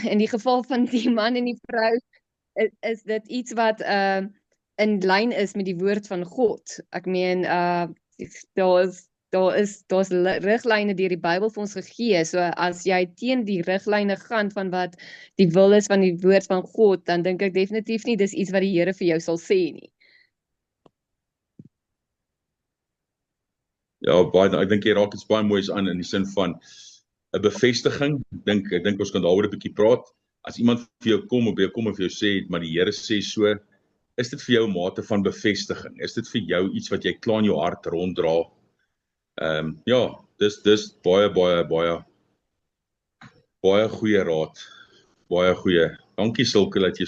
in die geval van die man en die vrou, is dit iets wat in lyn is met die woord van God. Ek meen, daar's riglyne deur die Bybel vir ons gegee. So as jy teen die riglyne gaan van wat die wil is van die woord van God, dan dink ek definitief nie dis iets wat die Here vir jou sal sê nie. Ja, baie, ek dink jy raak iets baie moois aan in die sin van 'n bevestiging. Ek dink ons kan daaroor 'n bietjie praat. As iemand vir jou kom en vir jou sê, maar die Here sê so, is dit vir jou 'n mate van bevestiging? Is dit vir jou iets wat jy klaar in jou hart ronddra? Ja, dis baie goeie raad. Baie goeie. Dankie Silke dat jy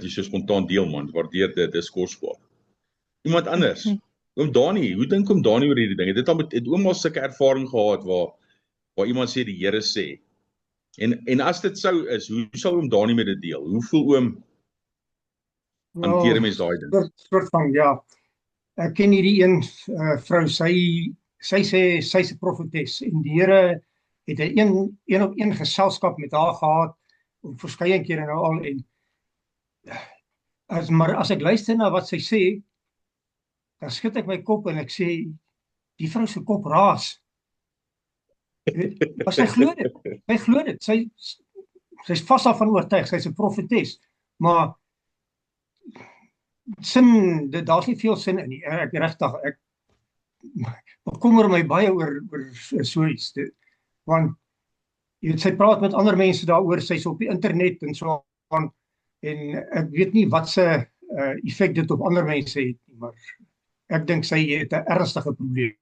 so spontaan deel, man. Waardeer dit, dis kosbaar. Iemand anders? Oom Dani, hoe dink oom Dani oor hierdie ding? Het oom al sulke ervaring gehad waar iemand sê die Here sê? En as dit sou is, hoe sal oom Dani met dit deel? Hoe voel oom hanteer mens daai ding? Soort van, ja. Ek ken hierdie een vrou, sy sê sy's 'n profetes en die Here het 'n een-op-een geselskap met haar gehad verskeie kere nou al en maar as ek luister na wat sy sê, dan skud ek my kop en ek sê die vrou se kop raas. Maar sy glo dit. Sy's vas daarvan oortuig, sy's 'n profetes, maar daar's nie veel sin in nie. Ek bekommer my baie oor so iets. Want jy weet, sy praat met ander mense daaroor, sy's op die internet en so aan, en ek weet nie wat se effek dit op ander mense het nie, maar ek dink sy het 'n ernstige probleem.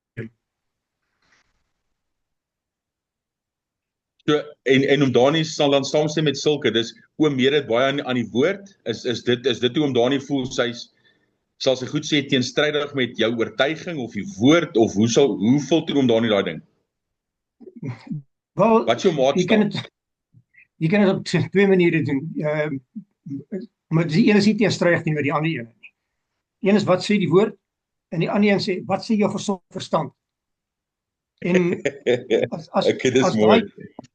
So, en oom Dani sal dan saamstem met sulke, dis oom meer dit baie aan die woord, is dit hoe oom Dani voel, sal sy goed sê teenstrydig met jou oortuiging of die woord, of hoe voel oom Dani daai ding? Wel, wat is jou maatstaf? Jy kan dit op twee maniere doen, maar die een is nie teenstrydig nie met die ander een nie. Een is wat sê die woord, en die ander een sê, wat sê jou gesonde verstand? En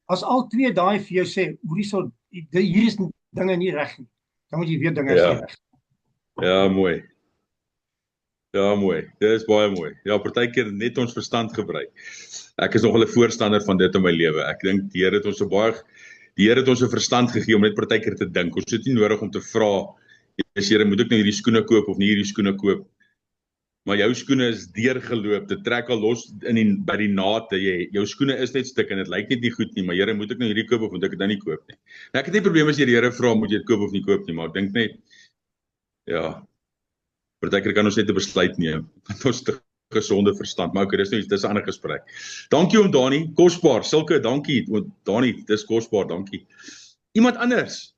as al twee daai vir jou sê, hier is dinge nie reg nie, dan moet jy weet dinge is nie reg. Ja, mooi. Ja, mooi. Dit is baie mooi. Ja, partykeer net ons verstand gebruik. Ek is nogal 'n voorstander van dit in my lewe. Ek dink die Here het ons 'n verstand gegee om net partykeer te dink. Ons het nie nodig om te vra, Here, moet ek nou hierdie skoene koop of nie hierdie skoene koop? Maar jou skoene is deurgeloop, dit trek al los by die naate, jou skoene is net stik en dit lyk net nie goed nie, maar Here, moet ek nou hierdie koop of moet ek dit nou nie koop nie? Nou, ek het nie probleem as jy die Here vra, moet jy dit koop of nie koop nie, maar ek dink net, ja, partykeer kan ons net 'n besluit neem, met ons te gesonde verstand, maar dis 'n ander gesprek. Dankie oom Dani, kosbaar, sulke, dankie, Dani, dis kosbaar, dankie. Iemand anders?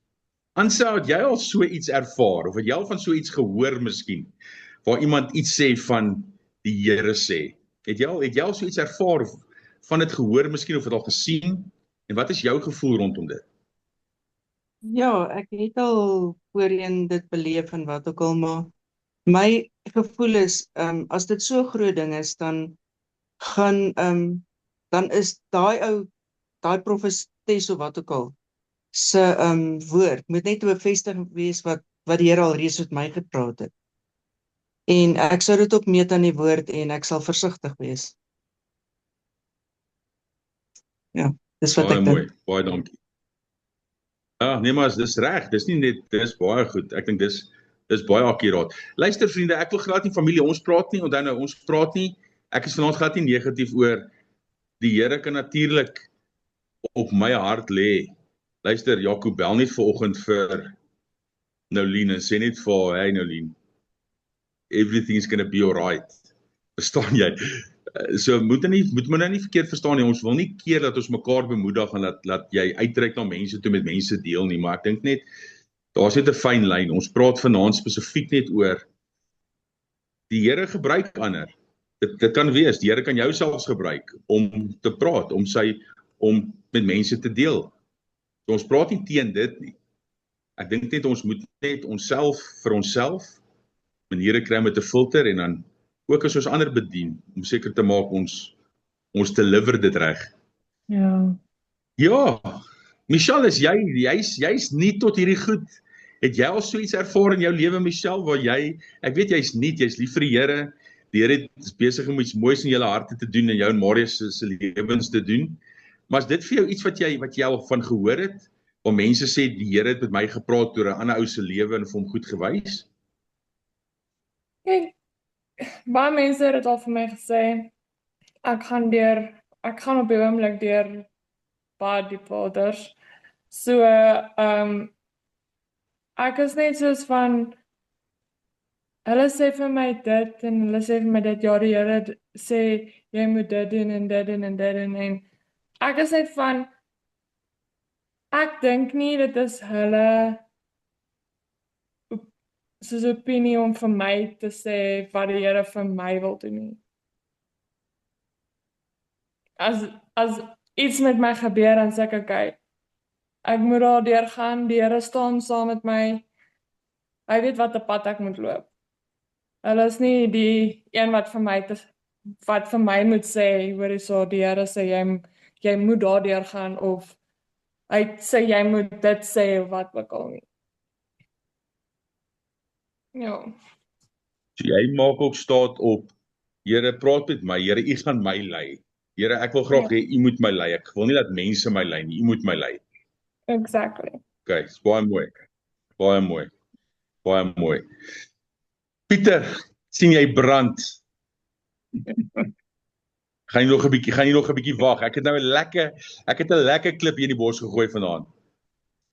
Ansa, het jy al so iets ervaar, of het jy al van so iets gehoor miskien, waar iemand iets sê van die Here sê? Het jy al so iets ervaar, of van dit gehoor miskien, of het al gesien, en wat is jou gevoel rondom dit? Ja, ek het al voorheen dit beleef en wat ook al, maar my gevoel is, as dit so groot ding is, dan is daai profetes of wat ook al, se woord, moet net 'n bevestiging wees wat die Here al reeds met my gepraat het. En ek sou dit ook meet aan die woord en ek sal versigtig wees. Ja, dis wat ek dink. Baie dankie. Ja, nee, maar dis reg, dis baie goed. Ek dink dis baie akkuraat. Luister vriende, ek wil glad nie familie, ons praat nie, onthou nou, ons praat nie, ek is vanaand glad nie negatief oor, die Here kan natuurlik op my hart lê. Luister, Jacob bel net vanoggend vir Nolien en sê net vir haar, hey Nolien, everything's gonna be alright. Verstaan jy? So moet my nou nie verkeerd verstaan nie. Ons wil nie keer dat ons mekaar bemoedig en laat jy uitreik na mense toe met mense deel nie, maar ek dink net daar's net 'n fyn lyn. Ons praat vanaand spesifiek net oor die Here gebruik ander. Dit kan wees die Here kan jou selfs gebruik om te praat, om met mense te deel. So ons praat nie teen dit nie. Ek dink net ons moet net onsself vir onsself maniere kry met 'n filter en dan ook as ons ander bedien, om seker te maak ons deliver dit reg. Ja. Ja, Michelle, jy's nie tot hierdie goed. Het jy al so iets ervaar in jou lewe, Michelle, waar ek weet jy's lief vir die Here. Die Here is besig om iets moois in julle harte te doen en jou en Marius se lewens te doen. Maar is dit vir jou iets wat jy al van gehoor het? Waar mense sê die Here het met my gepraat oor 'n ander ou se lewe en vir hom goed gewys? Kyk, baie mense het dit al vir my gesê. Ek gaan op die oomblik deur baie diep waters. So, ek is net soos van, hulle sê vir my dit en hulle sê vir my dit, ja, die Here sê jy moet dit doen en dit doen en dit doen en ek is net van, ek dink nie dit is hulle soos opinie om vir my te sê wat die Here vir my wil doen nie. As iets met my gebeur, dan sê ek, okay, ek moet daardeur gaan, die Here staan saam met my, hy weet wat 'n pad ek moet loop. Hulle is nie die een wat vir my moet sê, hoor hierso, die Here sê, jy moet daardeur gaan, of hy sê, jy moet dit sê, of wat ook al nie. Ja. So jy maak ook staat op, Here, praat met my, Here, U gaan my lei. Here, ek wil graag hê U moet my lei. Ek wil nie dat mense my lei nie, U moet my lei. Exactly. Okay, is baie mooi. Baie mooi. Baie mooi. Pieter, sien jy brand? Gaan jy nog 'n bietjie wag? Ek het 'n lekker klip hier in die bos gegooi vanaand.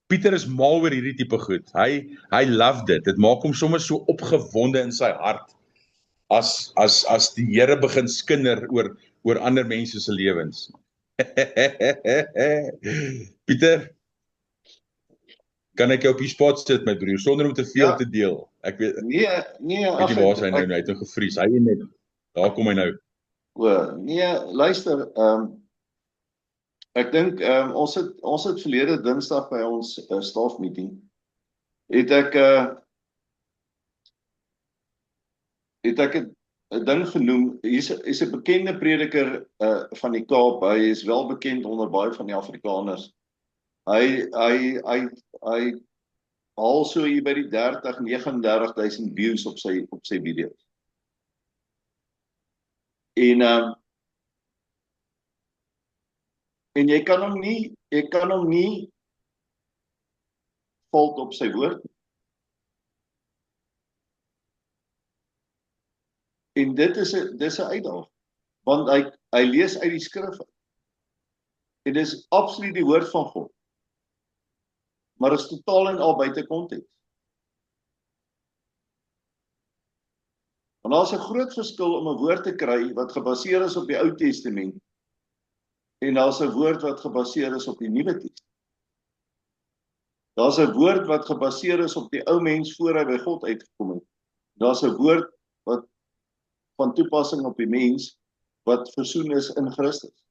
Pieter is mal oor hierdie tipe goed. Hy love dit. Dit maak hom sommer so opgewonde in sy hart as die Here begin skinder oor ander mense se lewens. Pieter, kan ek jou op die spot sit, my broer, sonder om te veel te deel? Ek weet Nee, weet jy waar is hy nou? Hy het nou gevries. Hy net, daar kom hy nou. Luister, ek dink ons het verlede Dinsdag by ons stafmeeting het ek 'n ding genoem. Hier's 'n bekende prediker van die Kaap. Hy is wel bekend onder baie van die Afrikaners. Hy haal so hier by die 39,000 views op sy video's. En jy kan hom nie fault op sy woord. En dis 'n uitdaging, want hy lees uit die skrif. En dis absoluut die woord van God. Maar is totaal en al buite konteks. Want daar's 'n groot verskil om 'n woord te kry wat gebaseer is op die Ou Testament en daar's 'n woord wat gebaseer is op die Nuwe Testament. Daar's 'n woord wat gebaseer is op die ou mens voor hy by God uitgekom het. Daar's 'n woord wat van toepassing op die mens wat versoen is in Christus.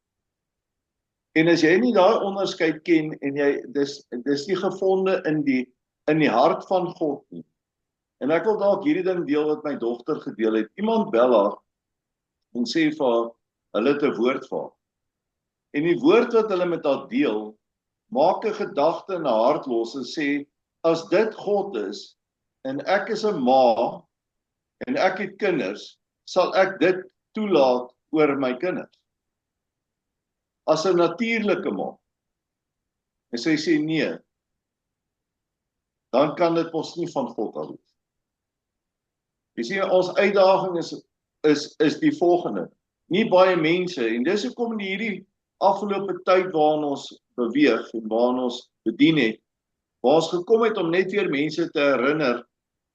En as jy nie daai onderskeid ken en dis nie gefonde in die hart van God nie. En ek wil dalk hierdie ding deel wat my dogter gedeel het. Iemand bel haar en sê vir haar, hulle het 'n woord vir haar. En die woord wat hulle met haar deel, maak 'n gedagte in haar hart los en sê, as dit God is en ek is 'n ma en ek het kinders, sal ek dit toelaat oor my kinders. As 'n natuurlike ma. En sy sê nee, dan kan dit mos nie van God af wees. Jy sien, ons uitdaging is die volgende. Nie baie mense, en dis hoekom hierdie afgelope tyd waarin ons beweeg en waarin ons bedien het, waar ons gekom het om net weer mense te herinner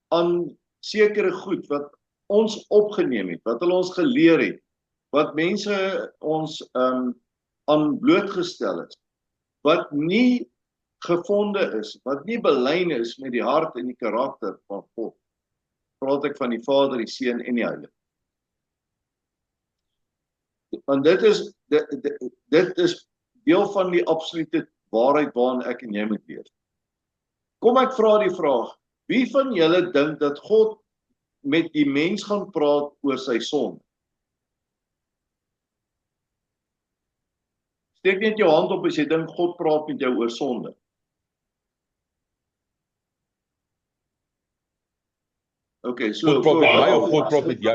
aan sekere goed wat ons opgeneem het, wat hulle ons geleer het, wat mense ons aan blootgestel is, wat nie gefonde is, wat nie belyn is met die hart en die karakter van God. Praat ek van die Vader, die Seun en die Heilige. Want dit is deel van die absolute waarheid waarin ek en jy moet leef. Kom ek vra die vraag, wie van julle dink dat God met die mens gaan praat oor sy sonde? Steek net jou hand op as jy dink God praat met jou oor sonde. Okay, so God praat met my of God praat met jou?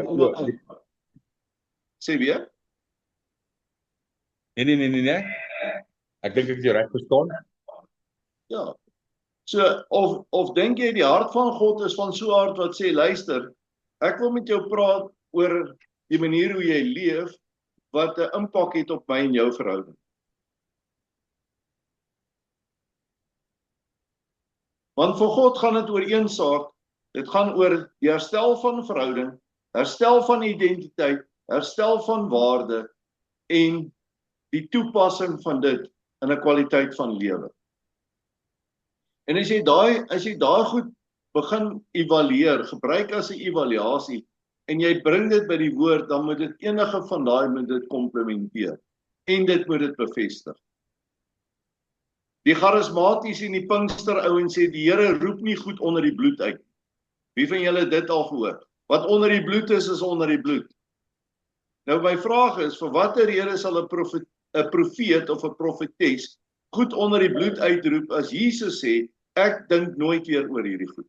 Sê weer? Nee. Ek dink ek het jou reg verstaan. Ja. So of dink jy die hart van God is van so 'n aard wat sê luister, ek wil met jou praat oor die manier hoe jy leef wat 'n impak het op my en jou verhouding. Want vir God gaan dit oor een saak, dit gaan oor die herstel van verhouding, herstel van identiteit, herstel van waarde en die toepassing van dit in 'n kwaliteit van lewe. En as jy daai goed begin evalueer, gebruik as 'n evaluasie en jy bring dit by die woord, dan moet dit enige van daai moet dit komplementeer en dit moet dit bevestig. Die charismaties en die Pinkster ouens sê die Here roep nie goed onder die bloed uit. Wie van julle het dit al gehoor? Wat onder die bloed is onder die bloed. Nou my vraag is, vir watter rede sal 'n profeet of 'n profetes goed onder die bloed uitroep as Jesus sê, ek dink nooit weer oor hierdie goed.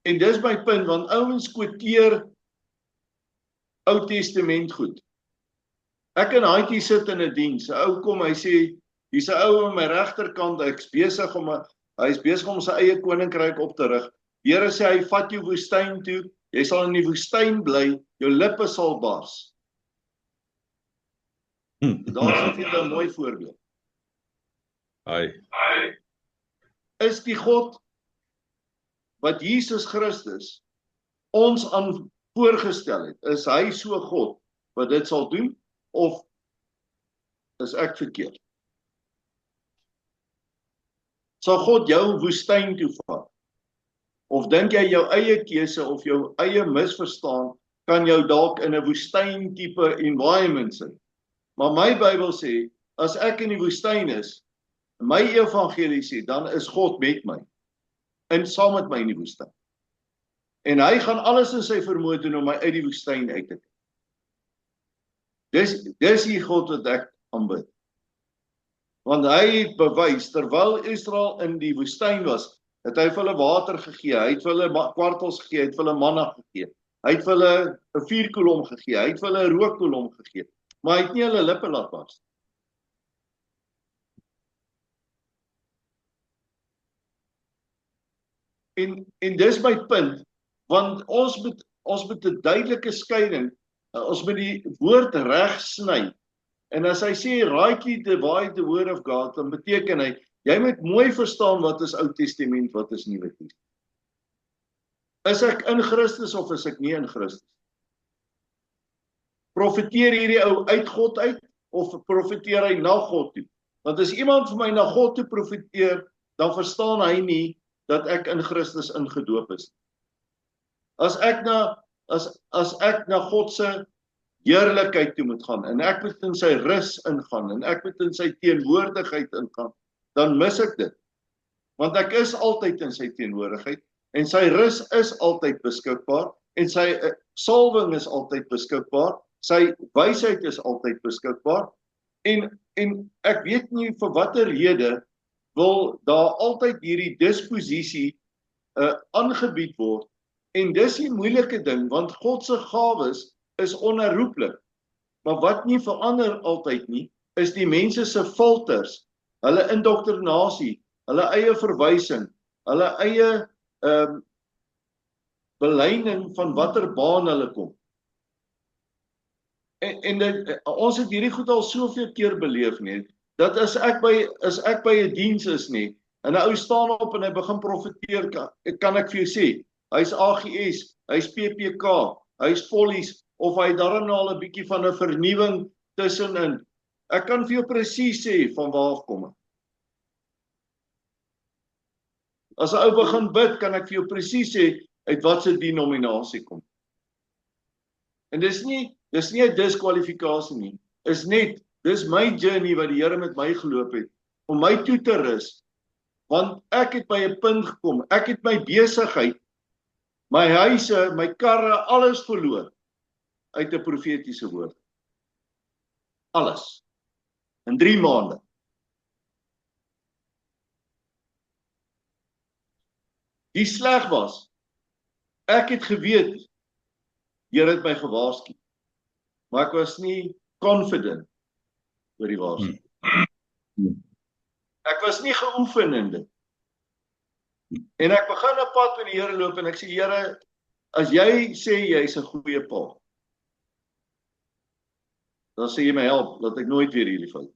En dis my punt, want ouens quoteer Ou Testament goed. Ek en Haitjie sit in 'n diens, 'n ou kom, hy sê, hier's 'n ou aan my regterkant, hy is besig om sy eie koninkryk op te rig. Die Here sê hy vat jou woestyn toe, jy sal in die woestyn bly, jou lippe sal bars. Daar is vir julle 'n mooi voorbeeld. Is die God wat Jesus Christus ons aan voorgestel het, is hy so God wat dit sal doen, of is ek verkeerd? Sal God jou woestyn toe vat? Of dink jy jou eie keuse of jou eie misverstaan kan jou dalk in 'n woestyn tipe environment sit? Maar my Bybel sê, as ek in die woestyn is, my evangelie sê, dan is God met my, en saam met my in die woestyn. En hy gaan alles in sy vermoë doen om my uit die woestyn uit te kry. Dis die God wat ek aanbid. Want hy het bewys, terwyl Israel in die woestyn was, het hy vir hulle water gegee, hy het vir hulle kwartels gegee, hy het vir hulle manna gegee, hy het vir hulle 'n vuurkolom gegee, hy het vir hulle 'n rookkolom gegee, maar hy het nie hulle lippe laat bars. En dis my punt, want ons moet 'n duidelike skeiding, ons moet die woord reg sny. En as hy sê rightly divide the word of God, dan beteken hy jy moet mooi verstaan wat is Ou Testament, wat is Nuwe Testament. Is ek in Christus of is ek nie in Christus? Profeteer hierdie ou uit God uit of profeteer hy na God toe? Want as iemand vir my na God toe profeteer, dan verstaan hy nie dat ek in Christus ingedoop is. As ek na God se heerlikheid toe moet gaan en ek moet in sy rus ingaan en ek moet in sy teenwoordigheid ingaan, dan mis ek dit. Want ek is altyd in sy teenwoordigheid en sy rus is altyd beskikbaar en sy salwing is altyd beskikbaar, sy wysheid is altyd beskikbaar en ek weet nie vir watter rede wil daar altyd hierdie disposisie aangebied word. En dis die moeilike ding, want God se gawes is onherroepelik. Maar wat nie verander altyd nie, is die mense se filters, hulle indoktrinasie, hulle eie verwysing, hulle eie beleining van watter baan hulle kom. En ons het hierdie goed al soveel keer beleef nie, dat as ek by 'n diens is nie, en 'n ou staan op en hy begin profeteer, kan ek vir jou sê, hy's AGS, hy's PPK, hy's Follies, of hy daarom al 'n bietjie van 'n vernuwing tussenin. Ek kan vir jou presies sê van waar af kom hy. As 'n ou begin bid, kan ek vir jou presies sê uit watter denominasie kom. En dis nie 'n diskwalifikasie nie. Is net, dis my journey wat die Here met my geloop het, om my toe te rus, want ek het by 'n punt gekom, ek het my besigheid, my huise, my karre, alles verloor. uit 'n profetiese woord. Alles. In 3 maande. Die sleg was, ek het geweet, Here het my gewaarsku, maar ek was nie confident oor die waarskuwing. Ek was nie geoefen in dit. En ek begin 'n pad met die Here loop en ek sê, Here, as jy sê jy's 'n goeie pa, dan sê jy my help, dat ek nooit weer hierdie fout.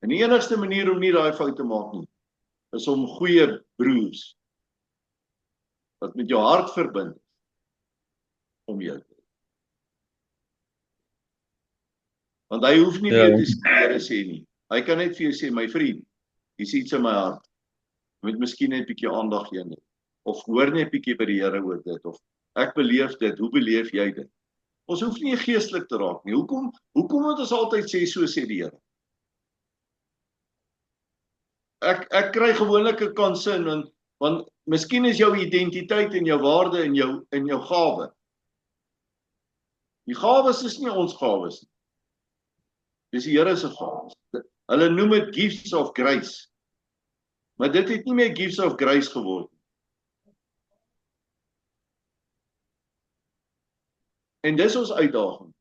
En die enigste manier om nie daai fout te maak nie, is om goeie broers, wat met jou hart verbind, om jou te. Want hy hoef nie meer te sê, Here sê nie. Hy kan net vir jou sê, my vriend, hier's iets in my hart. Jy moet miskien net 'n bietjie aandag gee net. Of hoor net 'n bietjie by die Here oor dit. Of ek beleef dit, hoe beleef jy dit? Ons hoef nie geestelik te raak nie. Hoekom moet ons altyd sê, so sê die Here? Ek kry gewoonlik 'n concern, want miskien is jou identiteit en jou waarde in jou gawe. Die gawes is nie ons gawes nie. Dis die Here se gawes. Hulle noem dit gifts of grace. Maar dit het nie meer gifts of grace geword nie. En dis ons uitdaging.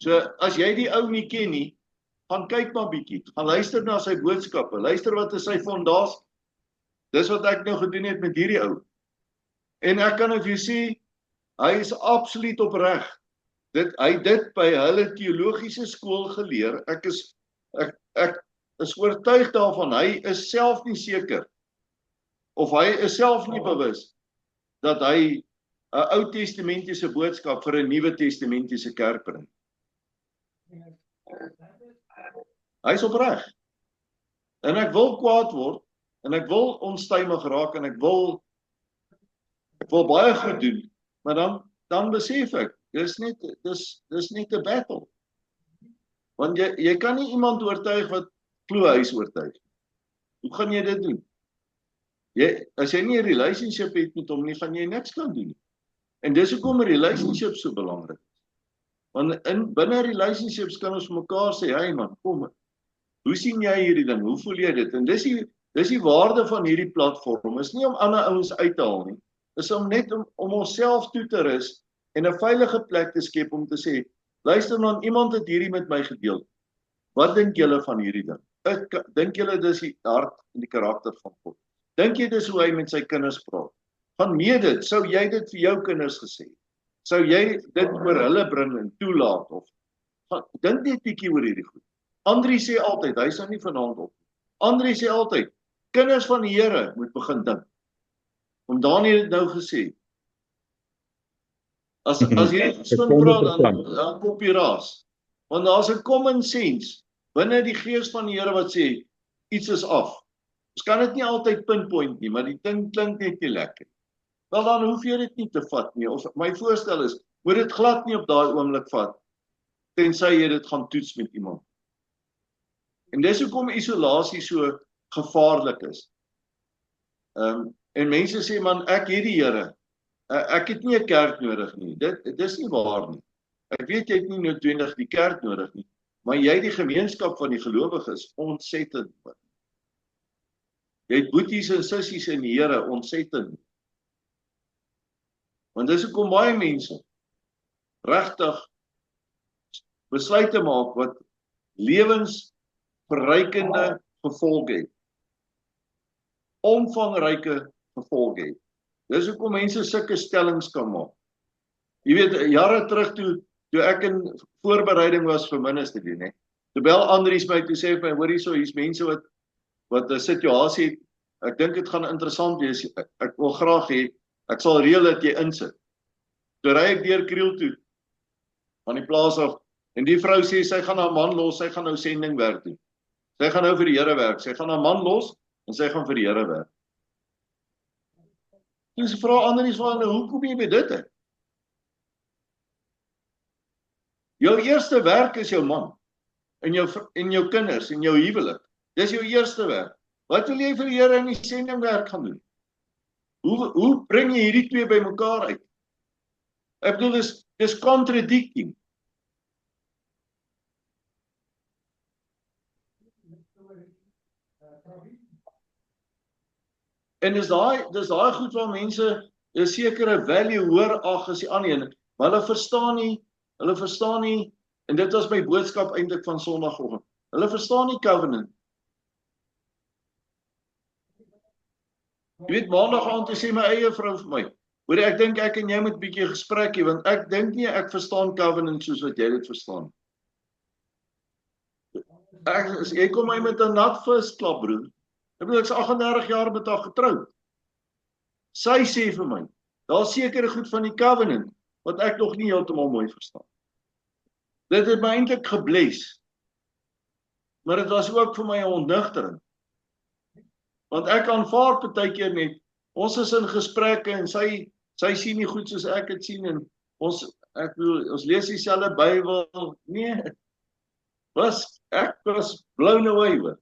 So as jy die ou nie ken nie, gaan kyk maar bietjie, gaan luister na sy boodskappe, luister wat is sy fondasie. Dis wat ek nou gedoen het met hierdie ou. En ek kan vir jou sê, hy is absoluut opreg. Hy het dit by hulle teologiese skool geleer. Ek is oortuig daarvan, hy is self nie seker, of hy is self nie bewus, dat hy 'n Ou Testamentiese boodskap vir 'n Nuwe Testamentiese kerk bring. Hy is opreg. En ek wil kwaad word, en ek wil onstuimig raak, en ek wil baie goed doen, maar dan besef ek, dis net 'n battle. Want jy kan nie iemand oortuig wat glo hy is oortuig. Hoe gaan jy dit doen? As jy nie 'n relationship het met hom nie, gaan jy niks kan doen nie. En dis hoekom 'n relationship so belangrik is. Want binne relationships kan ons mekaar sê, hey man, kom, hoe sien jy hierdie ding? Hoe voel jy dit? En dis die waarde van hierdie platform. Is nie om ander ouens uit te haal nie. Is om net om onsself toe te rus en 'n veilige plek te skep om te sê, luister man, iemand het hierdie met my gedeel. Wat dink julle van hierdie ding? Dink julle dis die hart en die karakter van God? Dink jy dis hoe hy met sy kinders praat? Van dit, sou jy dit vir jou kinders gesê? Sou jy dit oor hulle bring en toelaat? Of dink net bietjie oor hierdie goed. Andri sê altyd, hy sou nie vanaand op. Andri sê altyd, kinders van die Here moet begin dink. Om Daniel het nou gesê, as jy gesond praat, dan kom jy raas. Want daar's 'n common sense binne die gees van die Here wat sê, iets is af. Ons kan dit nie altyd pinpoint nie, maar die ding klink net nie lekker. Wel dan hoef jy dit nie te vat nie. Of my voorstel is, moet dit glad nie op daai oomblik vat, tensy jy dit gaan toets met iemand. En dis hoekom isolasie so gevaarlik is. En mense sê, man, ek het die Here. Ek het nie 'n kerk nodig nie. Dis nie waar nie. Ek weet jy het nie noodwendig die kerk nodig nie, maar jy het die gemeenskap van die gelowiges ontsettend. Jy het boeties en sissies in die Here ontsettend. Want dis hoekom baie mense regtig besluite maak wat lewensverrykende gevolge het. Omvangryke gevolge het. Dis hoekom mense sulke stellings kan maak. Jy weet, jare terug toe ek in voorbereiding was vir ministerie, né? Toe bel Andries my toe sê vir my, hoor hierso, hier's mense wat 'n situasie het. Ek dink dit gaan interessant wees. Ek wil graag hê ek sal reël dat jy insit. Toe ry ek deur Kriel toe van die plaas af en die vrou sê sy gaan haar man los, sy gaan nou sending werk doen. Sy gaan nou vir die Here werk. Sy gaan haar man los en sy gaan vir die Here werk. Toe sy vra Andries van, hoe kom jy by dit uit? Jou eerste werk is jou man en jou kinders en jou huwelik. Dis jou eerste werk. Wat wil jy vir die Here in die sendingwerk gaan doen? Hoe bring jy hierdie twee by mekaar uit? Ek bedoel, dis contradicting. En dis daai goed waar mense 'n sekere value hoor ag as die ander een, maar hulle verstaan nie, en dit was my boodskap eintlik van Sondagoggend. Hulle verstaan nie covenant. Jy weet, maandag aand sê my eie vrou vir my, hoor ek dink ek en jy moet 'n bietjie gesprek hê, want ek dink nie ek verstaan covenant soos wat jy dit verstaan. Jy kom my met 'n nat vis klap, broer. Ek bedoel, ek's 38 jaar met haar getroud. Sy sê vir my, daar's sekere goed van die covenant wat ek nog nie heeltemal mooi verstaan. Dit het my eintlik gebles. Maar dit was ook vir my 'n ontnigtering. Want ek aanvaar partykeer net, ons is in gesprekke en sy sien nie goed soos ek dit sien en ons lees dieselfde Bybel. Nee. Ek was blown away hoor.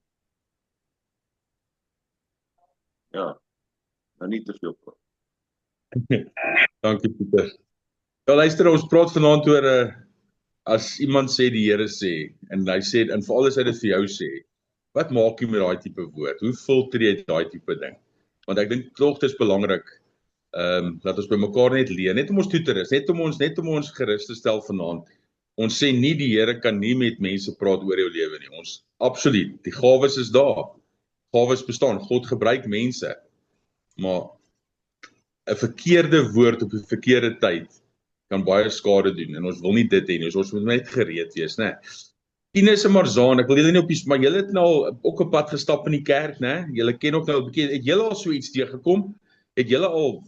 Ja. Nou nie te veel praat. Dankie Pieter. Ja, luister, ons praat vanaand oor as iemand sê die Here sê en hy sê en veral as hy dit vir jou sê, wat maak jy met daai tipe woord? Hoe filter jy daai tipe ding? Want ek dink tog dit is belangrik dat ons by mekaar net leer, net om ons toe te rus, net om ons gerus te stel vanaand. Ons sê nie die Here kan nie met mense praat oor jou lewe nie. Ons absoluut, die gawes is daar. Gawes bestaan. God gebruik mense. Maar 'n verkeerde woord op 'n verkeerde tyd kan baie skade doen en ons wil nie dit hê nie. Ons moet net gereed wees, né? Tinus en Marzaan, ek wil julle nie op die maar julle het nou ook 'n pad gestap in die kerk, né? Julle ken ook nou 'n bietjie, het julle al so iets teëgekom? Het julle al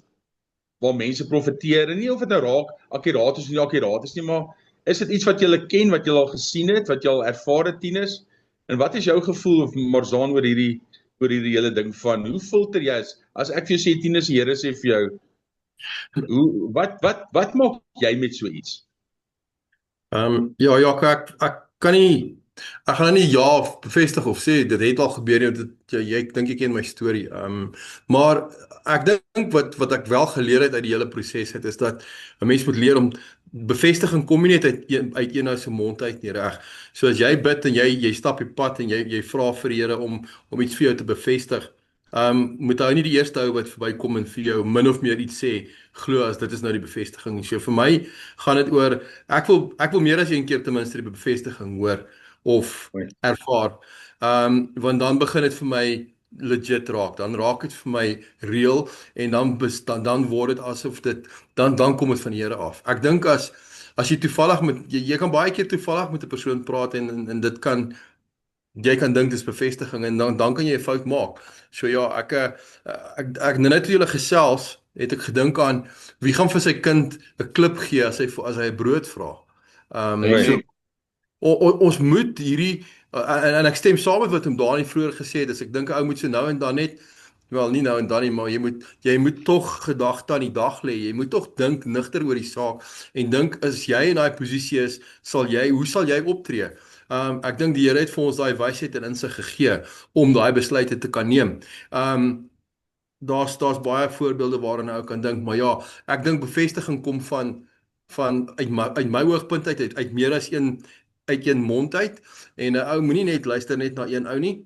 waar mense profeteer en nie of dit nou raak akkuraat is of nie akkuraat is nie, maar is dit iets wat julle ken, wat julle al gesien het, wat julle al ervaar het, Tinus? En wat is jou gevoel of Marzaan oor hierdie hele ding van hoe filter jy as ek vir jou sê Tinus, die Here sê vir jou wat maak jy met so iets? Ja, ek kan nie, ek gaan nie ja bevestig of sê dit het al gebeur nie, ek dink jy ken my storie. Maar ek dink wat ek wel geleer het uit die hele proses het is dat 'n mens moet leer om bevestiging kom nie net uit een se mond uit nie, reg. So as jy bid en jy stap die pad en jy vra vir die Here om iets vir jou te bevestig, moet hy nie die eerste ou wat verbykom en vir jou min of meer iets sê, glo as dit is nou die bevestiging. So vir my gaan dit oor, ek wil meer as een keer ten minste die bevestiging hoor of ervaar. Want dan begin dit vir my legit raak, dan raak dit vir my real en dan word dit asof dit, dan kom dit van die Here af. Ek dink as jy toevallig jy kan baie keer toevallig met 'n persoon praat en dit kan, jy kan dink dis bevestiging en dan kan jy 'n fout maak. So ja, ek net toe julle gesels, het ek gedink aan wie gaan vir sy kind 'n klip gee as hy 'n brood vra. So, ons moet hierdie en ek stem saam met wat Dani vroeër gesê het, ek dink 'n ou moet so nou en dan net, wel nie nou en dan nie, maar jy moet tog gedagte aan die dag lê. Jy moet tog dink nigter oor die saak en dink as jy in daai posisie is, hoe sal jy optree? Ek dink die Here het vir ons daai wysheid en insig gegee om daai besluite te kan neem. Daar's baie voorbeelde waarin ou kan dink, maar ja, ek dink bevestiging kom van uit my oogpunt uit meer as uit een mond uit en 'n ou moenie net luister net na een ou nie.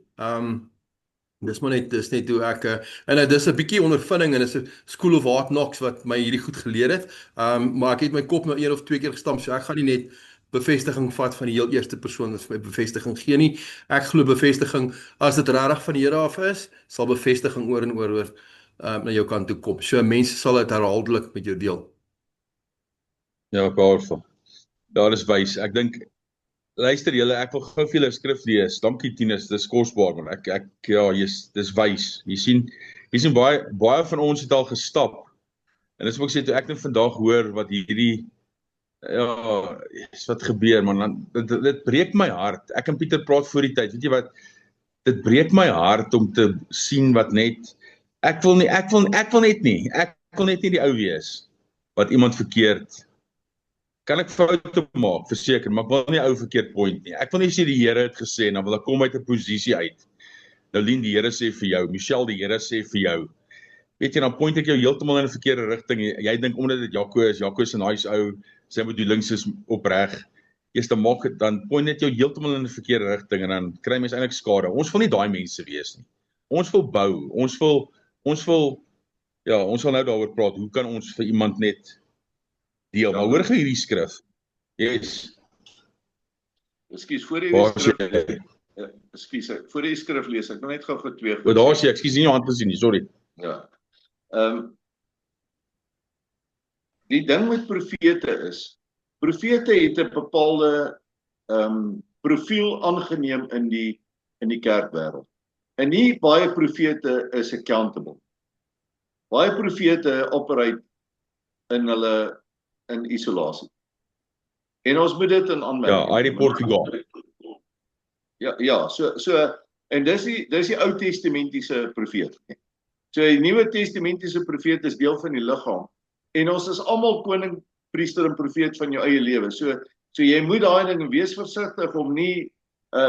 Dis net hoe ek en dis 'n bietjie ondervinding en dis 'n school of hard knocks wat my hierdie goed geleer het. Maar ek het my kop nou 1 of 2 keer gestamp, so ek gaan nie net bevestiging vat van die heel eerste persoon wat vir my bevestiging gee nie. Ek glo bevestiging, as dit regtig van die Here af is, sal bevestiging oor en oor na jou kant toe kom. So mense sal dit herhaaldelik met jou deel. Ja, powerful. Ja, dis wys. Ek dink luister julle, ek wil gou vir julle skrif lees. Dankie Tinus, dis kosbaar man. Dis wys. Jy sien baie van ons het al gestap. En dis wat ek sê toe ek net vandag hoor wat hierdie wat gebeur man, dit breek my hart. Ek en Pieter praat voor die tyd. Weet jy wat? Dit breek my hart om te sien wat net ek wil net nie die ou wees wat iemand verkeerd. Kan ek foute maak, verseker, maar ek wil nie ou verkeerd point nie. Ek wil nie sê die Here het gesê, en dan wil ek kom uit 'n posisie uit. Nou Lien, die Here sê vir jou, Michelle, die Here sê vir jou, weet jy, dan point ek jou heeltemal in 'n verkeerde rigting. Jy dink omdat dit Jaco is 'n nice ou, sy bedoelings is opreg. Eers dan maak dit, dan point dit jou heeltemal in 'n verkeerde rigting en dan kry mens eintlik skade. Ons wil nie daai mense wees nie. Ons wil bou. Ons wil ons sal nou daaroor praat. Hoe kan ons vir iemand net deel? Maar hoor gou hierdie skrif. Yes. Ekskuus, voor jy Waar die is skrif jy? ekskuus, voor jy die skrif lees, ek wil net gou vir twee O, daar is jy. Ek skies nie jou hand te sien nie, sorry. Ja. Die ding met profete is, profete het 'n bepaalde profiel aangeneem in die kerkwêreld. En nie baie profete is accountable. Baie profete operate in isolasie. En ons moet dit in aanmerking. Ja, uit Portugal. Ja, so en dis die Ou Testamentiese profeet. So die Nuwe Testamentiese profeet is deel van die liggaam. En ons is almal koning, priester en profeet van jou eie lewe. So jy moet daai ding wees versigtig om nie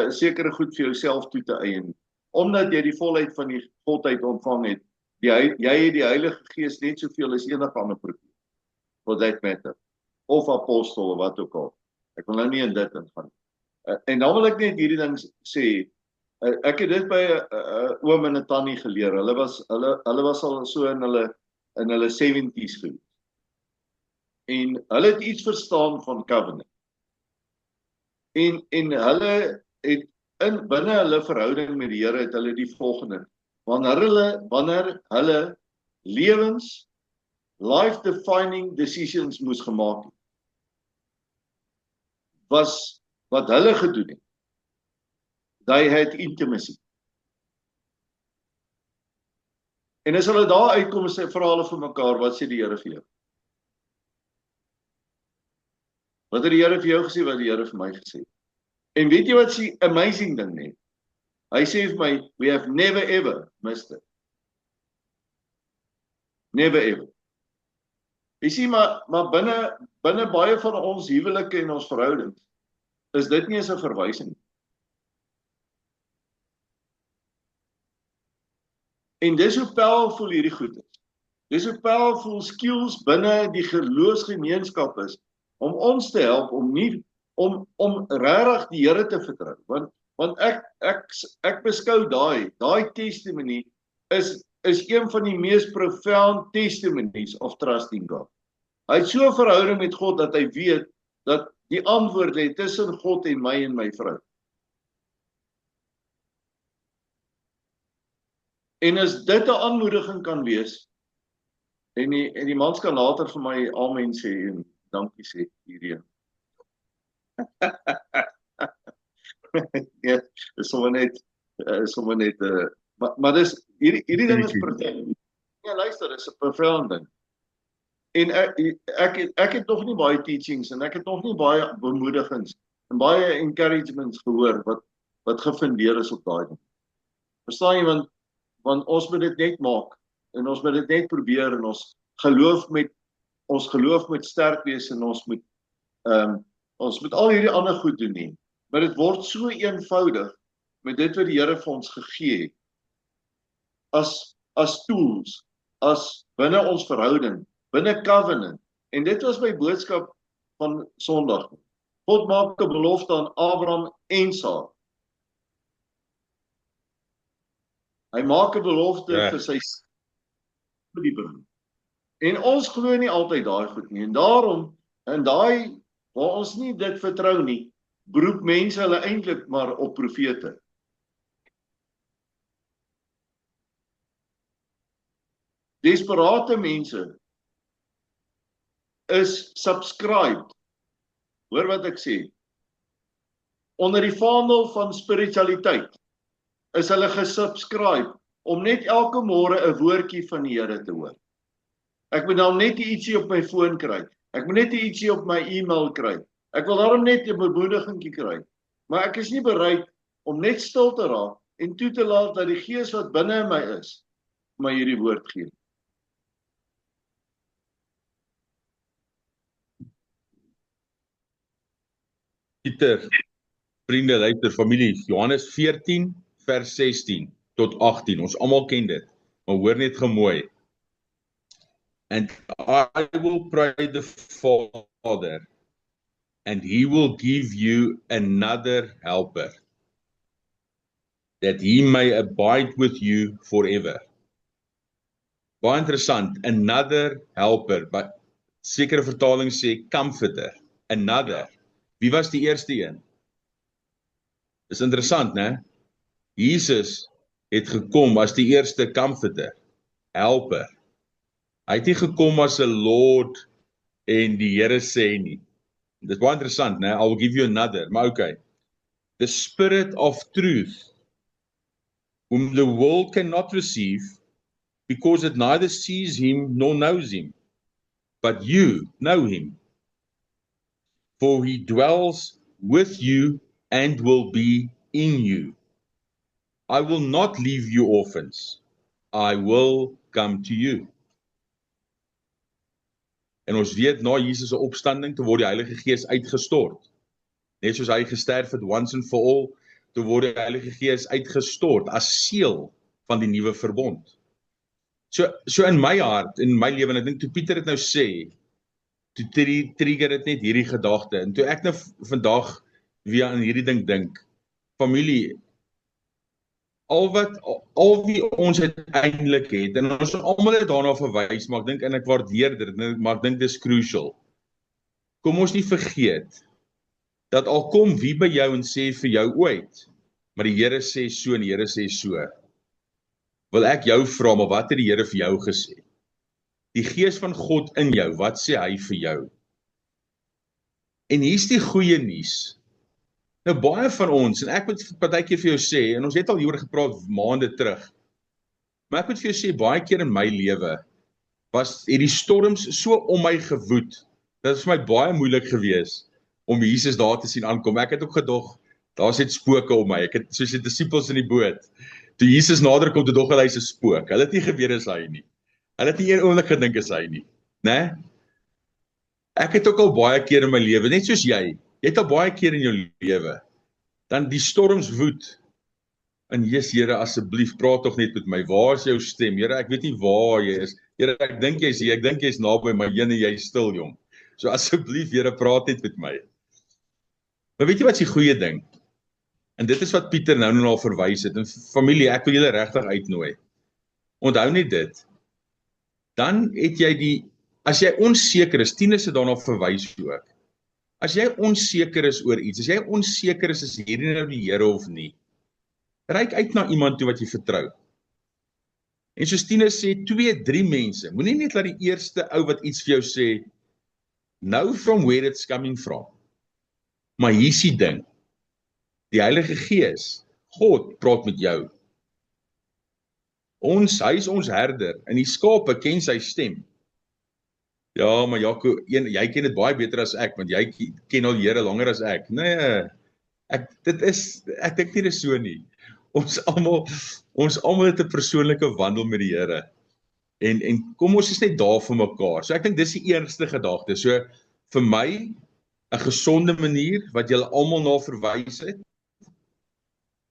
sekere goed vir jouself toe te eien. Omdat jy die volheid van die godheid ontvang het. Jy het die Heilige Gees net soveel as enige ander profeet. For that matter. Of apostel of wat ook al. Ek wil nou nie in dit ingaan. En dan wil ek net hierdie ding sê. Ek het dit by 'n oom en 'n tannie geleer. Hulle was al so in hulle 70's gewees. En hulle het iets verstaan van covenant. En hulle het binne hulle verhouding met die Here het hulle die volgende: wanneer hulle lewens life defining decisions moes gemaak het, was wat hulle gedoen het. They had intimacy. En as hulle daar uitkom en sê vra hulle vir mekaar, wat sê die Here vir jou? Wat het die Here vir jou gesê, wat die Here vir my gesê? En weet jy wat is die amazing ding nie? Hy sê vir my, we have never ever missed it. Never ever. Jy sien, maar binne baie van ons huwelike en ons verhoudings, is dit nie eens 'n verwysing nie. En dis hoe powerful hierdie goed is. Dis hoe powerful skills binne die geloofsgemeenskap is, om ons te help om regtig die Here te vertrou. Want ek beskou daai testimony is een van die mees profound testimonies of trusting God. Hy het so 'n verhouding met God dat hy weet dat die antwoord lê tussen God en my vrou. En as dit 'n aanmoediging kan wees, en die mans kan later vir my amen sê en dankie sê hierheen. Ja, dis sommer net maar dis hierdie ding is profound. Ja, luister, dis 'n profound ding. En ek het nog nie baie teachings en ek het nog nie baie bemoedigings en baie encouragements gehoor wat gefundeer is op daai ding. Verstaan jy, want ons moet dit net maak en ons moet dit net probeer en ons geloof moet sterk wees en ons moet al hierdie ander goed doen nie. Maar dit word so eenvoudig met dit wat die Here vir ons gegee het. As tools, as binne ons verhouding, binne covenant. En dit was my boodskap van Sondag. God maak 'n belofte aan Abraham en Sara. Hy maak 'n belofte vir sy bring. En ons glo nie altyd daai goed nie. En daarom, in daai waar ons nie dit vertrou nie, beroep mense hulle eintlik maar op profete. Desperate mense is subscribed. Hoor wat ek sê. Onder die vaandel van spiritualiteit is hulle gesubscribe om net elke môre 'n woordjie van die Here te hoor. Ek moet dan net ietsie op my foon kry. Ek moet net ietsie op my e-mail kry. Ek wil daarom net 'n bemoedigingkie kry. Maar ek is nie bereid om net stil te raak en toe te laat dat die Gees wat binne in my is, my hierdie woord gee. Pieter, vriende, luister, familie, Johannes 14 vers 16 tot 18. Ons almal ken dit. Maar hoor net gemooi. And I will pray the Father, and he will give you another helper, that he may abide with you forever. Baie interessant, another helper, but sekere vertalings sê comforter, another. Wie was die eerste een? Dis interessant, né? Jesus het gekom as die eerste comforter, helper. Hy het nie gekom as 'n Lord en die Here sê nie. Dis baie interessant, né? I will give you another, maar okay. The Spirit of truth, whom the world cannot receive, because it neither sees him nor knows him. But you know him, for he dwells with you and will be in you. I will not leave you orphans. I will come to you. En ons weet, na Jesus se opstanding, toe word die Heilige Gees uitgestort. Net soos hy gesterf het once and for all, toe word die Heilige Gees uitgestort as seël van die nuwe verbond. So in my hart, in my lewe, en ek dink toe Pieter het nou sê, toe trigger dit net hierdie gedagte, en toe ek nou vandag weer aan hierdie ding dink, familie, al wie ons uiteindelik het, en ons almal het daarna verwys, maar ek dink, en ek waardeer dit, maar ek dink dit is crucial. Kom ons nie vergeet, dat al kom wie by jou en sê vir jou ooit, maar die Here sê so en die Here sê so, wil ek jou vra, maar wat het die Here vir jou gesê? Die Gees van God in jou, wat sê hy vir jou? En hier's die goeie nuus. Nou baie van ons, en ek moet partykeer vir jou sê, en ons het al hieroor gepraat maande terug, maar ek moet vir jou sê, baie keer in my lewe, het die storms so om my gewoed, dat is vir my baie moeilik gewees, om Jesus daar te sien aankom. Ek het ook gedog, daar sit spooke om my, ek het soos die disippels in die boot, toe Jesus nader kom, toe dog hy is 'n spook, hulle het nie geweet is hy nie, hulle het nie een oomblik gedink is hy nie, né? Ek het ook al baie keer in my lewe, net soos jy het al baie keer in jou lewe, dan die storms woed, en Jesus, Here, asseblief, praat tog net met my, waar is jou stem? Here, ek weet nie waar jy is, Here, ek dink jy's hier, ek dink jy's naby my, jene, jy stil, jong, so asseblief, Here, praat net met my. Maar weet jy wat is die goeie ding? En dit is wat Pieter nou al verwys het, en familie, ek wil julle regtig uitnooi, onthou net dit, dan het jy as jy onseker is, Tinus het daarna verwys ook, as jy onseker is oor iets, as jy onseker is hierdie nou die Here of nie, reik uit na iemand toe wat jy vertrou. En soos Tinus sê, 2, 3 mense, moenie net laat die eerste ou wat iets vir jou sê, know from where it's coming from. Maar hier's die ding, die Heilige Gees, God praat met jou. Hy is ons herder, en die skape ken sy stem. Ja, maar Jaco, jy ken dit baie beter as ek, want jy ken al Here langer as ek. Nee, ek dink nie dis so nie. Ons almal het 'n persoonlike wandel met die Here. En kom ons is net daar vir mekaar. So ek dink dis die eerste gedagte. So vir my 'n gesonde manier wat julle almal na verwys het.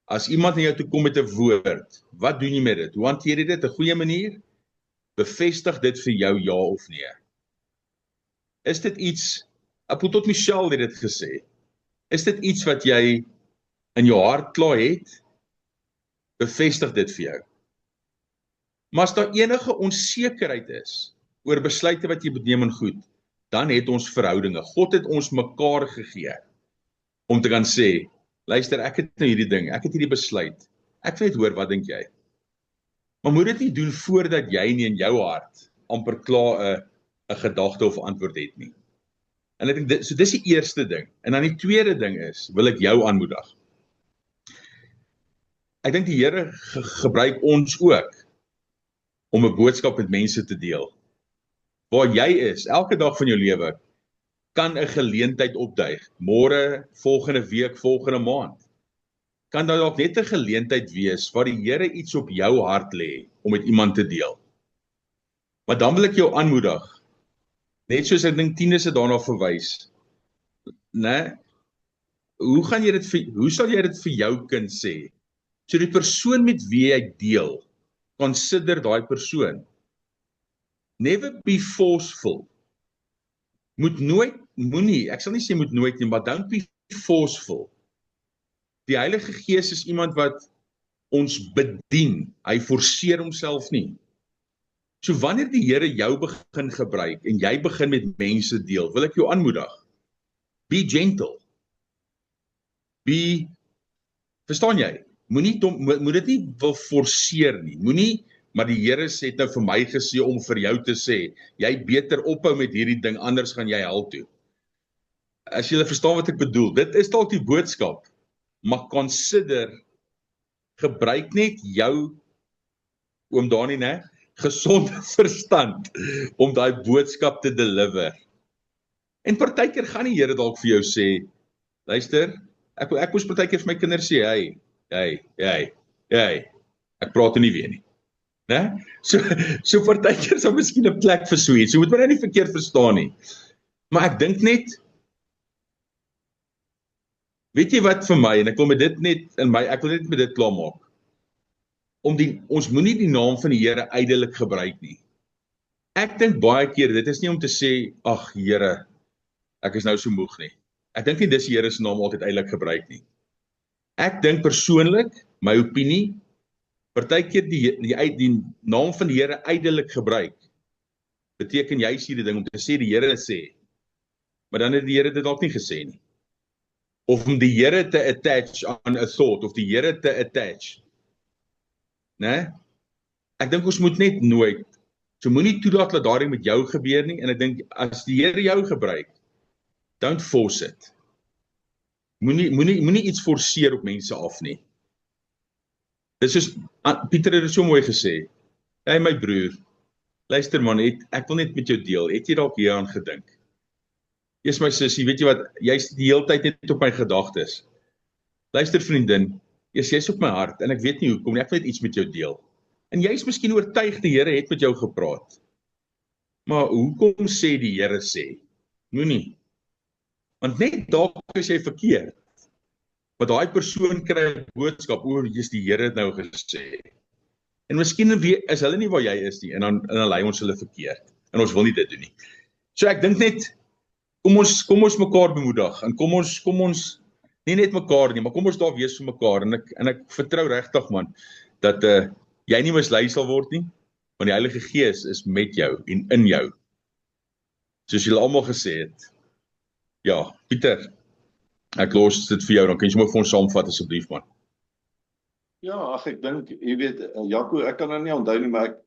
As iemand na jou toe kom met 'n woord, wat doen jy met dit? Hoe hanteer jy dit? 'n Goeie manier? Bevestig dit vir jou ja of nee. Is dit iets, tot Michelle het dit gesê, is dit iets wat jy in jou hart klaar het? Bevestig dit vir jou. Maar as daar enige onsekerheid is oor besluite wat jy moet neem en goed, dan het ons verhoudinge. God het ons mekaar gegee om te kan sê, luister, ek het nou hierdie ding, ek het hierdie besluit, ek wil net hoor, wat dink jy? Maar moet dit nie doen voordat jy nie in jou hart amper klaar 'n gedagte of antwoord het nie. En ek dink, so dis die eerste ding. En dan die tweede ding is, wil ek jou aanmoedig. Ek dink die Here gebruik ons ook om 'n boodskap met mense te deel. Waar jy is, elke dag van jou lewe, kan 'n geleentheid opduig. Môre, volgende week, volgende maand. Kan daar dalk net 'n geleentheid wees waar die Here iets op jou hart lê om met iemand te deel. Maar dan wil ek jou aanmoedig, net soos ek dink Tinus het daarna verwys, né? Hoe sal jy dit vir jou kind sê? So die persoon met wie jy deel, consider daai persoon. Never be forceful. Moenie, ek sal nie sê moet nooit nie, maar don't be forceful. Die Heilige Gees is iemand wat ons bedien. Hy forceer homself nie. So wanneer die Here jou begin gebruik en jy begin met mense deel, wil ek jou aanmoedig. Be gentle. Verstaan jy? Moet dit nie wil forceer nie. Moenie, maar die Here het nou vir my gesê om vir jou te sê, jy beter ophou met hierdie ding, anders gaan jy hel toe. As jy verstaan wat ek bedoel, dit is dalk die boodskap, maar consider, gebruik net jou, oom Dani, né? Gesonde verstand om daai boodskap te deliver. En partykeer gaan die Here dalk vir jou sê, luister, ek moes partykeer vir my kinders sê, hey, ek praat nie weer nie. Né? So partykeer sal miskien 'n plek vir so iets. So moet my nou nie verkeerd verstaan nie. Maar ek dink net, weet jy wat vir my, en ek wil met dit net ek wil net met dit klaar maak. Ons moenie die naam van die Here ydelik gebruik nie. Ek dink baie keer, dit is nie om te sê, ag Here, ek is nou so moeg nie. Ek dink nie dis die Here se naam altyd ydelik gebruik nie. Ek dink persoonlik, my opinie, partykeer die naam van die Here ydelik gebruik, beteken jy sê die ding om te sê die Here sê, maar dan het die Here dit dalk nie gesê nie. Of om die Here te attach aan 'n thought, of die Here te attach. Né? Ek dink ons moet net nooit, so moenie toelaat dat daardie met jou gebeur nie, en ek dink, as die Here jou gebruik, don't force it. Moenie iets forceer op mense af nie. Dis soos, Pieter het dit so mooi gesê, hey my broer, luister man, ek wil net met jou deel, het jy dalk hieraan gedink? Eers my sussie, weet jy wat, jy's die hele tyd net op my gedagtes. Luister vriendin, jy's op my hart, en ek weet nie hoekom nie, ek wil net iets met jou deel. En jy's miskien oortuig die Here het met jou gepraat. Maar hoekom sê die Here sê? Moenie. Want net dalk is jy verkeerd. Maar daai persoon kry 'n boodskap, jy's die Here het nou gesê. En miskien is hulle nie waar jy is nie, en dan lei ons hulle verkeerd. En ons wil nie dit doen nie. So ek dink net, kom ons mekaar bemoedig, en kom ons nie net mekaar nie, maar kom ons daar wees vir mekaar, en ek vertrou regtig man, dat jy nie mislei sal word nie, want die Heilige Gees is met jou en in jou. Soos julle almal gesê het. Ja, Pieter, ek los dit vir jou, dan kan jy sommer vir ons saamvat asseblief man. Ja, ag ek dink, jy weet, Jaco, ek kan nou nie onthou nie, maar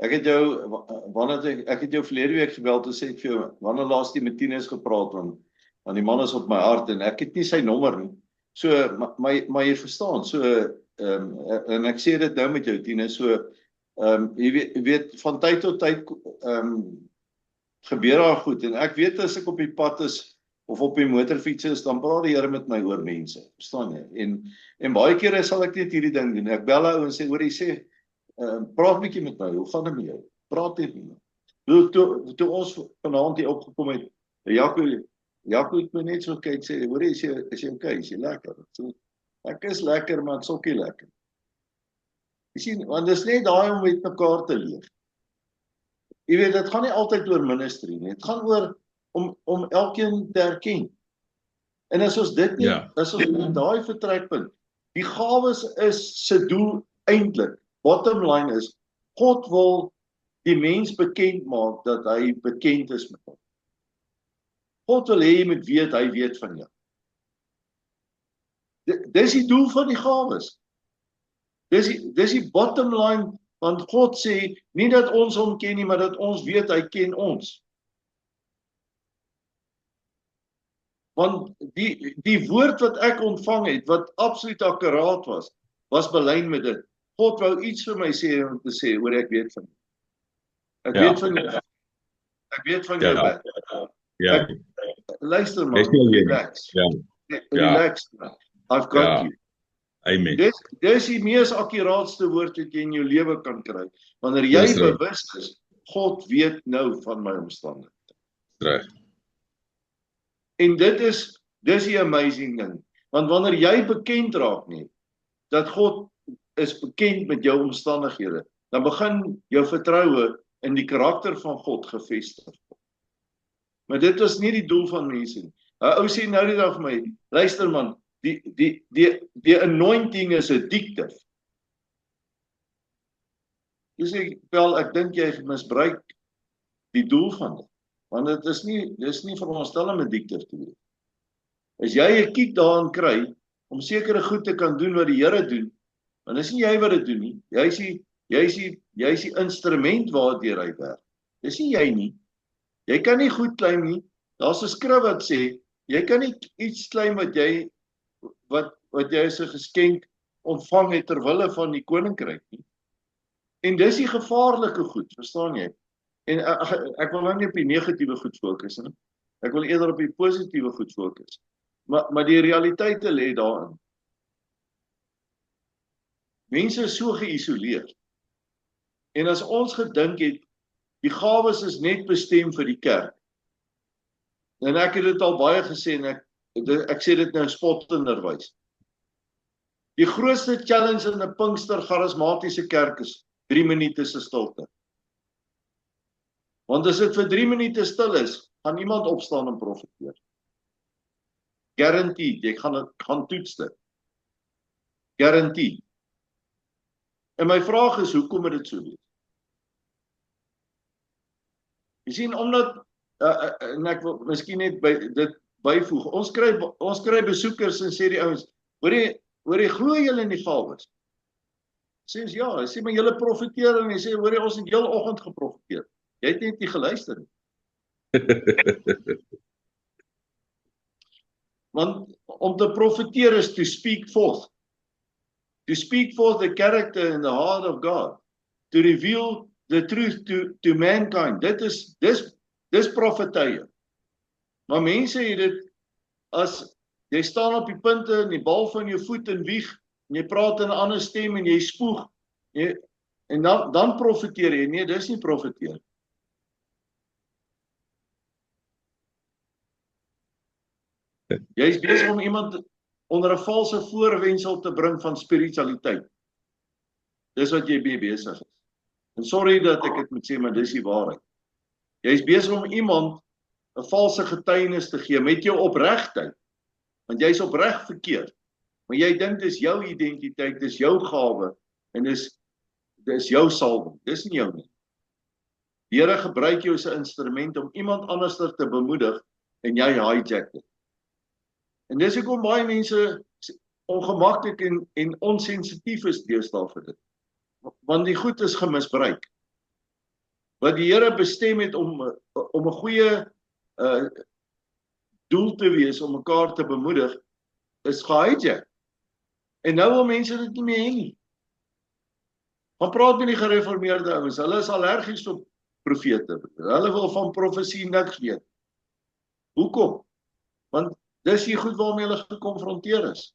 ek het jou verlede week gebel te sê vir jou, wanneer laas die met Tinus gepraat, want die man is op my hart, en ek het nie sy nommer nie. So, maar jy verstaan, so, en ek sê dit nou met jou, Tinus, so, jy weet, van tyd tot tyd, gebeur daar goed, en ek weet as ek op die pad is, of op die motorfiets is, dan praat die Here met my oor mense, verstaan jy? En baie kere sal ek net hierdie ding doen, ek bel ou en sê, hoor jy sê, praat bietjie met my, hoe gaan dit met jou? Praat net met my. Toe ons vanaand hier opgekom het, Jaco het my net so kyk, sê, hoor jy, is jy okay, is jy lekker? So, ek is lekker, maar het is ook nie lekker. Jy sien, want dit is net daai om met mekaar te leef. Jy weet, dit gaan nie altyd oor ministry nie, het gaan oor om elkeen te erken. En as ons dit nie, as ons daai vertrekpunt, die gawes is se doel eintlik, bottom line is, God wil die mens bekend maak dat hy bekend is met hom. God wil hê jy moet weet, hy weet van jou. Dis die doel van die gawes. Dis die bottom line, want God sê, nie dat ons hom ken nie, maar dat ons weet, hy ken ons. Want die woord wat ek ontvang het, wat absoluut akkuraat was belyn met dit. God wou iets vir my sê, om te sê, hoor ek weet van jou. Ek weet van jou. Ek weet van jou. Ja. Luister man, relax. Relax man. I've got you. Amen. Dis die mees akkuraatste woord wat jy in jou lewe kan kry. Wanneer jy bewus is, God weet nou van my omstandighede. Reg. En dis die amazing ding. Want wanneer jy bekend raak nie, dat God is bekend met jou omstandighede, dan begin jou vertroue in die karakter van God gefestig word. Maar dit was nie die doel van mense nie. 'n Ou sê nou die dag vir my, luister man, die anointing is addictive. Jy sê, wel, ek dink jy misbruik die doel van dit. Want dit is nie veronderstel om addictive te wees. As jy 'n kiek daarin kry om sekere goed te kan doen wat die Here doen, want dis nie jy wat dit doen nie. Jy is die instrument waardeur hy werk. Dis nie jy nie. Jy kan nie goed claim nie. Daar's 'n skrif wat sê jy kan nie iets claim wat jy as 'n geskenk ontvang het ter wille van die koninkryk nie. En dis die gevaarlike goed, verstaan jy? En ek wil nou nie op die negatiewe goed fokus nie. Ek wil eerder op die positiewe goed fokus. Maar die realiteite lê daarin. Mense is so geïsoleer. En as ons gedink het, die gawes is net bestem vir die kerk. En ek het dit al baie gesê en ek sê dit nou spottenderwys. Die grootste challenge in 'n Pinkster charismatiese kerk is 3 minute se stilte. Want as dit vir 3 minute stil is, gaan niemand opstaan en profeteer. Guaranteed, jy gaan toets dit. Guaranteed. En my vraag is, hoekom het dit so wees? Jy sien, omdat, en ek wil miskien net dit byvoeg, ons kry besoekers en sê die ouens, hoor jy glo julle in die gawes? Sê ons ja, hy sê maar julle profeteer en hy sê, hoor jy, ons het heel oggend geprofeteer. Jy het net nie geluister nie. Want om te profeteer is to speak forth. To speak forth the character and the heart of God. To reveal the truth to mankind. Dis profetye. Maar mense het dit, as jy staan op die punte en die bal van jou voet en wieg, en jy praat in 'n ander stem en jy spoeg, en dan profeteer jy. Nee, dis nie profeteer. Jy is besig om iemand onder 'n valse voorwendsel te bring van spiritualiteit. Dis wat jy mee besig is. En sorry dat ek dit moet sê, maar dis die waarheid. Jy is besig om iemand 'n valse getuienis te gee met jou opregtheid. Want jy is opreg verkeerd. Maar jy dink dis jou identiteit, dis jou gawe en dis jou salwing. Dis nie jou nie. Die Here gebruik jou as 'n instrument om iemand anders te bemoedig en jy hijack dit. En dis hoekom baie mense ongemaklik en onsensitief is deesdae vir dit. Want die goed is gemisbruik. Wat die Here bestem het om 'n goeie doel te wees, om mekaar te bemoedig, is gehijack. En nou wil mense dit nie meer hê nie. Gaan praat met die gereformeerde ouens, hulle is allergies op profete. Hulle wil van profesie niks weet. Hoekom? Want dis die goed waarmee hulle gekonfronteer is.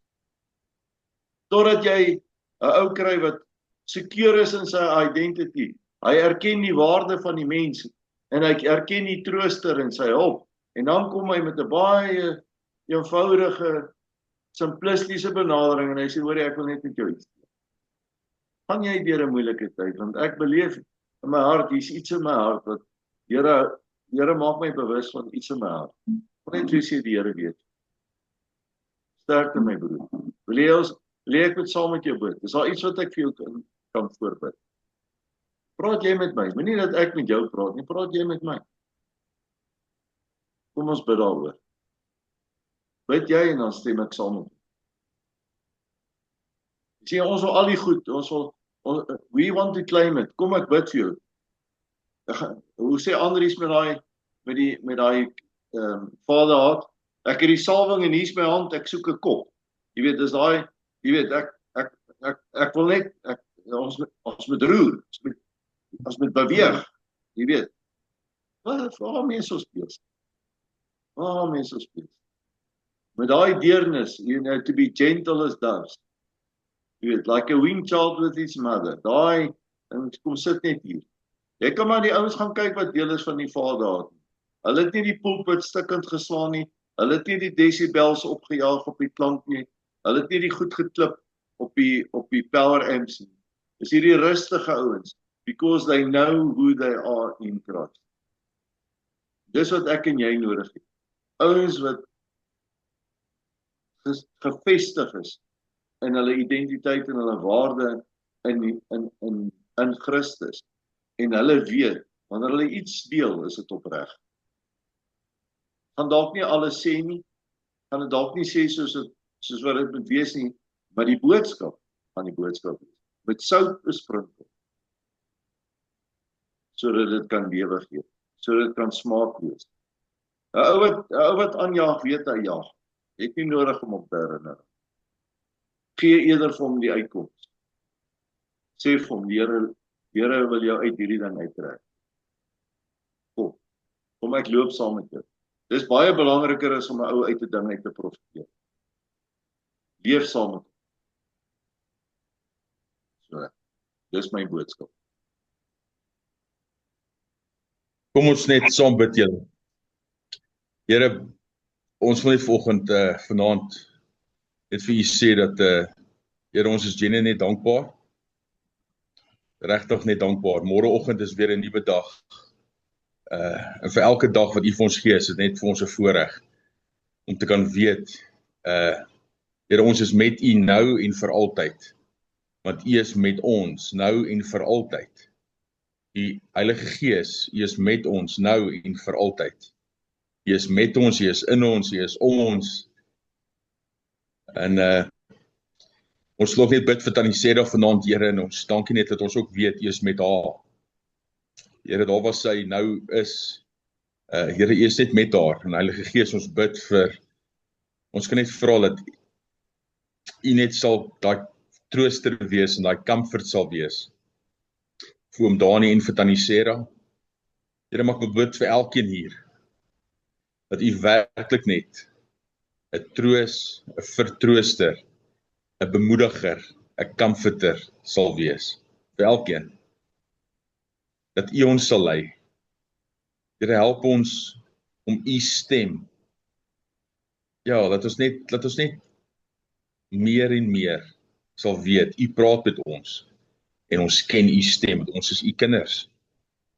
Totdat jy 'n ou kry wat secure is in sy identity. Hy erken die waarde van die mens en hy erken die trooster in sy hulp. En dan kom hy met 'n baie eenvoudige, simplistiese benadering en hy sê, hoor jy, ek wil net met jou iets doen. Gaan jy deur 'n moeilike tyd, want ek beleef in my hart, hier's iets in my hart wat Here maak my bewus van iets in my hart. Net wie sê die Here weet. Sterkte my broer. Wil ek met saam met jou bid? Is daar iets wat ek vir jou kan voorbid? Praat jy met my? Moenie dat ek met jou praat nie, praat jy met my. Kom ons bid daaroor. Bid jy en dan stem ek saam met jou. Sê ons wil al die goed, we want to claim it. Kom ek bid vir jou. Hoe sê Andries met daai Vader hart? Ek het die salwing en hier's my hand, ek soek 'n kop. Jy weet, dis daai, jy weet, ek wil net ons moet roer, ons moet beweeg. Jy weet. Waarom mense ons besig? Waarom mense ons besig? Met daai deernis, you know, to be gentle as doves. Jy weet, like a weaned child with his mother. Daai, en kom sit net hier. Jy kan maar die ouens gaan kyk wat deel is van die Vader hart. Hulle het nie die pulpit stukkend geslaan nie. Hulle het nie die decibels opgejaag op die klank nie. Hulle het nie die goed geklip op die power amps nie. Dis hierdie rustige ouens. because they know who they are in Christ. Dis wat ek en jy nodig het. Ouens wat gevestig is in hulle identiteit en hulle waarde in Christus. En hulle weet, wanneer hulle iets deel, is dit opreg. Gaan dalk nie alles sê nie, gaan dit dalk nie sê soos wat dit moet wees nie, maar die boodskap gaan die boodskap wees. Met sout besprinkel, sodat dit kan lewe gee, sodat dit kan smaak wees. 'n ou wat aanjaag, weet hy jaag. Het nie nodig om op te herinner. Gee eerder vir hom die uitkoms. Sê vir hom, Here wil jou uit hierdie ding uittrek. Kom ek loop saam met jou. Dis baie belangriker as om 'n ou uit 'n ding uit te profiteer. Leef saam met hom. So, dis my boodskap. Kom ons net saam bid, julle. Here, ons wil net vanaand net vir u sê dat Here, ons is genuine net dankbaar. Regtig net dankbaar. Môreoggend is weer 'n nuwe dag. En vir elke dag wat u vir ons gee, is dit net vir ons 'n voorreg om te kan weet, Here, ons is met u nou en vir altyd. Want u is met ons nou en vir altyd. Die Heilige Gees, u is met ons nou en vir altyd. U is met ons, u is in ons, u is om ons. En ons wil ook net bid vir Tannie Seda vanaand, Here, en ons dankie net dat ons ook weet u is met haar. Here, daar waar sy nou is, Here, u is net met haar. En Heilige Gees, ons bid ons kan net vra dat u net sal daai trooster wees en daai comfort sal wees vir oom Dani en vir Tannie Seda. Here, mag ek bid vir elkeen hier dat u werklik net 'n troos, 'n vertrooster, 'n bemoediger, 'n comforter sal wees vir elkeen. Dat u ons sal lei. Here, help ons om u stem. Ja, dat ons net meer en meer sal weet, u praat met ons en ons ken u stem, ons is u kinders.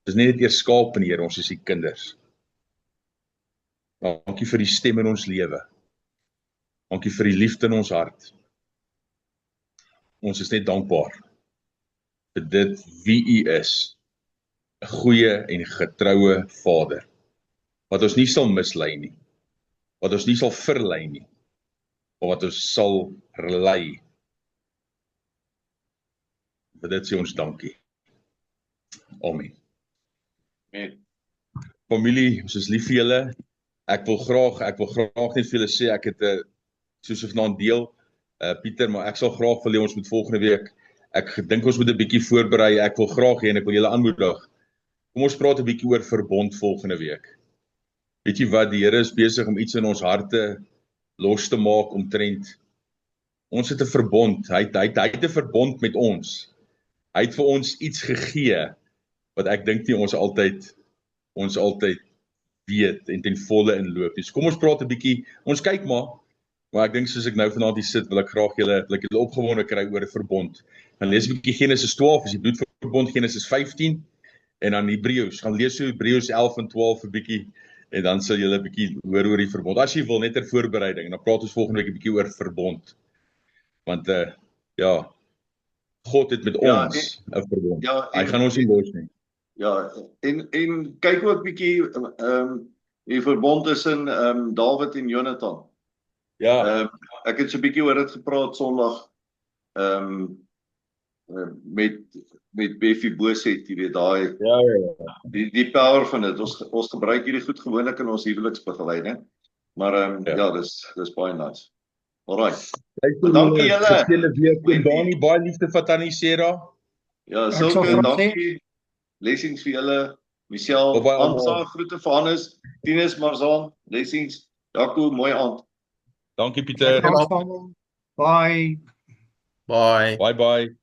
Dis nie net eers skape, Here, ons is u kinders. Dankie vir die stem in ons lewe. Dankie vir die liefde in ons hart. Ons is net dankbaar vir dit wie u is, 'n goeie en getroue Vader, wat ons nie sal mislei nie, wat ons nie sal verlei nie, maar wat ons sal lei. Vir dit sê ons dankie. Amen. Familie, ons is lief vir julle. Ek wil graag net vir julle sê, ek het soos vanaand deel, Pieter, maar ek sal graag wil hê ons moet volgende week, ek dink ons moet 'n bietjie voorberei, ek wil graag hê en ek wil julle aanmoedig. Kom ons praat 'n bietjie oor verbond volgende week. Weet jy wat, die Here is besig om iets in ons harte los te maak omtrent. Ons het 'n verbond, hy het 'n verbond met ons. Hy het vir ons iets gegee, wat ek dink nie ons altyd weet en ten volle inloop. Dus kom ons praat 'n bietjie, ons kyk maar ek dink soos ek nou vanaand hier sit, wil ek graag julle opgewonde kry oor 'n verbond. Dan lees 'n bietjie Genesis 12, is die bloedverbond, Genesis 15, en dan Hebreëus, gaan lees so Hebreëus 11 en 12 'n bietjie, en dan sal julle 'n bietjie hoor oor die verbond. As jy wil, net ter voorbereiding, en dan praat ons volgende week 'n bietjie oor verbond. Want ja, God het met ons 'n verbond. Ja, hy gaan ons nie los nie. Ja, en kyk ook bietjie die verbond tussen Dawid en Jonathan. Ja. Ek het so 'n bietjie oor dit gepraat Sondag met Mephibosheth, jy weet daai die power van dit. Ons gebruik hierdie goed gewoonlik in ons huweliksbegeleiding. Maar ja, dis baie nice. Alright. Dankie julle. Dani, baie liefde vir Tannie Seda. Ja, sulke dankie. Blessings vir julle. Michelle, Amsa, groete vir Hannes, Tinus, Marzaan, blessings. Jaco, mooi aand. Dankie Pieter. Bye. Bye. Bye.